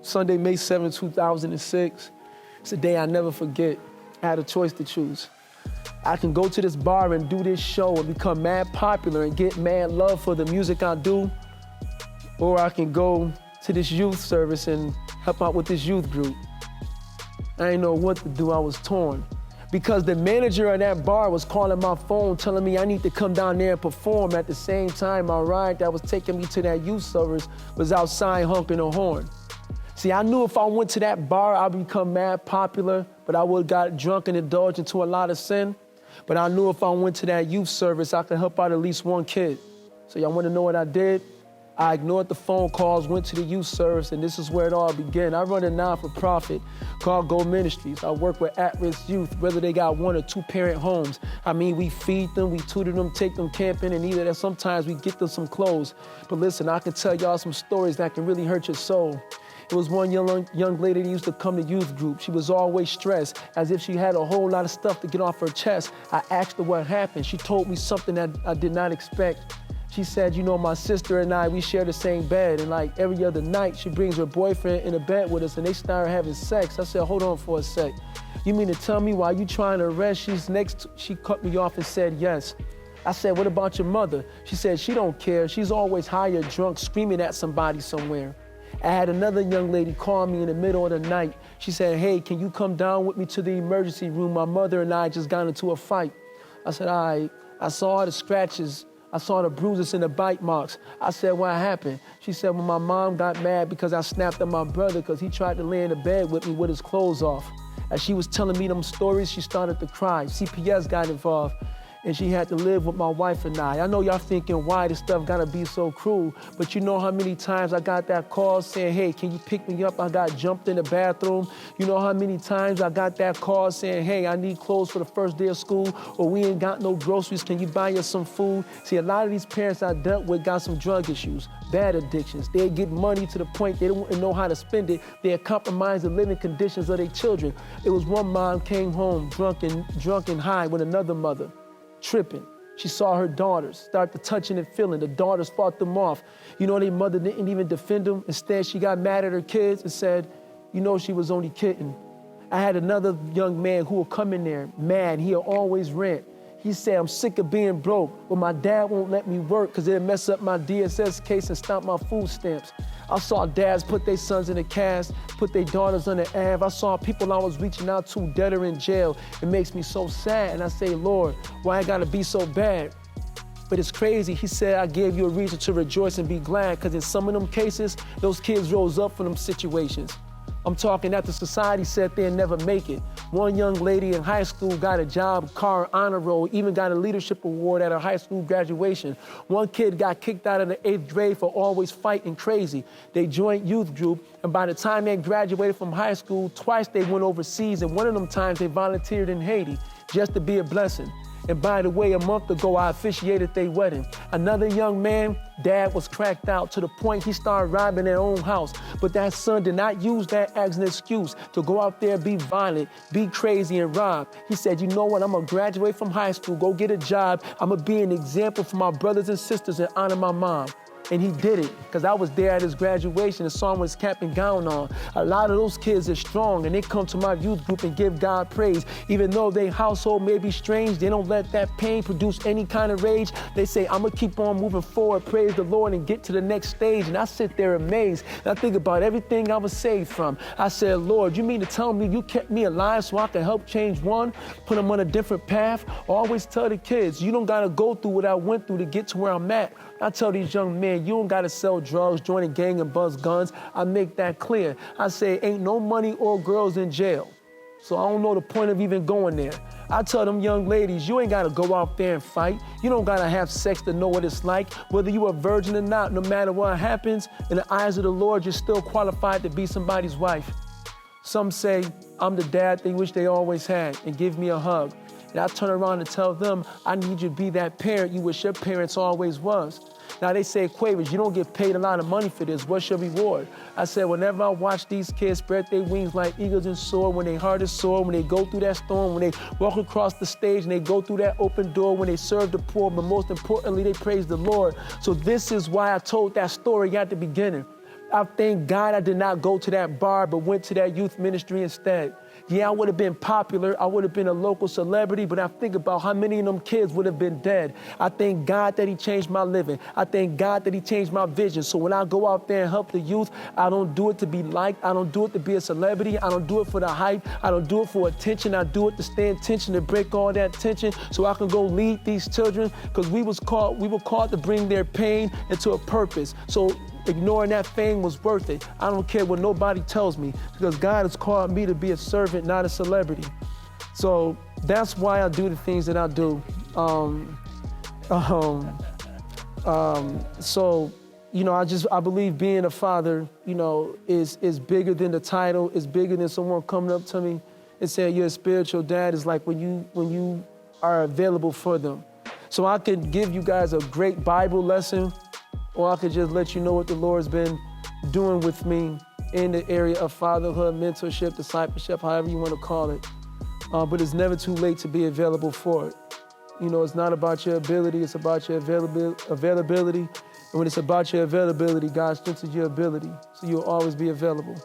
Sunday, May 7, 2006. It's a day I never forget. I had a choice to choose. I can go to this bar and do this show and become mad popular and get mad love for the music I do, or I can go to this youth service and help out with this youth group. I didn't know what to do, I was torn. Because the manager of that bar was calling my phone telling me I need to come down there and perform. At the same time, my ride that was taking me to that youth service was outside honking a horn. See, I knew if I went to that bar, I'd become mad popular, but I would've got drunk and indulged into a lot of sin. But I knew if I went to that youth service, I could help out at least one kid. So y'all wanna know what I did? I ignored the phone calls, went to the youth service, and this is where it all began. I run a non-for-profit called Go Ministries. I work with at-risk youth, whether they got 1 or 2 parent homes. I mean, we feed them, we tutor them, take them camping, and either that sometimes we get them some clothes. But listen, I can tell y'all some stories that can really hurt your soul. It was one young lady that used to come to youth group. She was always stressed, as if she had a whole lot of stuff to get off her chest. I asked her what happened. She told me something that I did not expect. She said, you know, my sister and I, we share the same bed, and like every other night, she brings her boyfriend in a bed with us and they start having sex. I said, hold on for a sec. You mean to tell me while you trying to rest, she cut me off and said, yes. I said, what about your mother? She said, she don't care. She's always high or drunk, screaming at somebody somewhere. I had another young lady call me in the middle of the night. She said, hey, can you come down with me to the emergency room? My mother and I just got into a fight. I said, all right. I saw the scratches. I saw the bruises and the bite marks. I said, what happened? She said, well, my mom got mad because I snapped at my brother because he tried to lay in the bed with me with his clothes off. As she was telling me them stories, she started to cry. CPS got involved, and she had to live with my wife and I. I know y'all thinking, why this stuff gotta be so cruel, but you know how many times I got that call saying, hey, can you pick me up? I got jumped in the bathroom. You know how many times I got that call saying, hey, I need clothes for the first day of school, or we ain't got no groceries, can you buy us some food? See, a lot of these parents I dealt with got some drug issues, bad addictions. They'd get money to the point they didn't know how to spend it. They'd compromise the living conditions of their children. It was one mom came home drunk and high with another mother, tripping. She saw her daughters start to touching and feeling. The daughters fought them off. You know, their mother didn't even defend them. Instead, she got mad at her kids and said, you know, she was only kidding. I had another young man who would come in there mad. He'll always rant. He said, I'm sick of being broke, but my dad won't let me work because it'll mess up my DSS case and stop my food stamps. I saw dads put their sons in a cast, put their daughters on the Av. I saw people I was reaching out to dead or in jail. It makes me so sad. And I say, Lord, why I gotta be so bad? But it's crazy. He said, I gave you a reason to rejoice and be glad, because in some of them cases, those kids rose up from them situations. I'm talking that the society said they'd never make it. One young lady in high school got a job, car, honor roll, even got a leadership award at her high school graduation. One kid got kicked out of the 8th grade for always fighting crazy. They joined youth group, and by the time they graduated from high school, twice they went overseas, and one of them times they volunteered in Haiti just to be a blessing. And by the way, a month ago, I officiated their wedding. Another young man, dad was cracked out to the point he started robbing their own house. But that son did not use that as an excuse to go out there, be violent, be crazy, and rob. He said, you know what, I'm gonna graduate from high school, go get a job. I'm gonna be an example for my brothers and sisters and honor my mom. And he did it, because I was there at his graduation and saw him with his cap and gown on. A lot of those kids are strong, and they come to my youth group and give God praise. Even though their household may be strange, they don't let that pain produce any kind of rage. They say, I'm gonna keep on moving forward, praise the Lord, and get to the next stage. And I sit there amazed, and I think about everything I was saved from. I said, Lord, you mean to tell me you kept me alive so I can help change one, put them on a different path? I always tell the kids, you don't gotta go through what I went through to get to where I'm at. I tell these young men, you don't gotta sell drugs, join a gang, and bust guns. I make that clear. I say, ain't no money or girls in jail. So I don't know the point of even going there. I tell them young ladies, you ain't gotta go out there and fight. You don't gotta have sex to know what it's like. Whether you a virgin or not, no matter what happens, in the eyes of the Lord, you're still qualified to be somebody's wife. Some say, I'm the dad they wish they always had, and give me a hug. And I turn around and tell them, I need you to be that parent you wish your parents always was. Now they say, Cuevas, you don't get paid a lot of money for this. What's your reward? I said, whenever I watch these kids spread their wings like eagles and soar, when they heart is sore, when they go through that storm, when they walk across the stage and they go through that open door, when they serve the poor, but most importantly, they praise the Lord. So this is why I told that story at the beginning. I thank God I did not go to that bar, but went to that youth ministry instead. Yeah, I would have been popular. I would have been a local celebrity, but I think about how many of them kids would have been dead. I thank God that he changed my living. I thank God that he changed my vision. So when I go out there and help the youth, I don't do it to be liked. I don't do it to be a celebrity. I don't do it for the hype. I don't do it for attention. I do it to stay in tension, to break all that tension so I can go lead these children, because we were called to bring their pain into a purpose. So ignoring that fame was worth it. I don't care what nobody tells me, because God has called me to be a servant, not a celebrity. So that's why I do the things that I do. So, you know, I believe being a father, you know, is bigger than the title, is bigger than someone coming up to me and saying you're a spiritual dad. It's like when you are available for them. So I can give you guys a great Bible lesson, or I could just let you know what the Lord's been doing with me in the area of fatherhood, mentorship, discipleship, however you want to call it. But it's never too late to be available for it. You know, it's not about your ability, it's about your availability. And when it's about your availability, God strengthens your ability, so you'll always be available.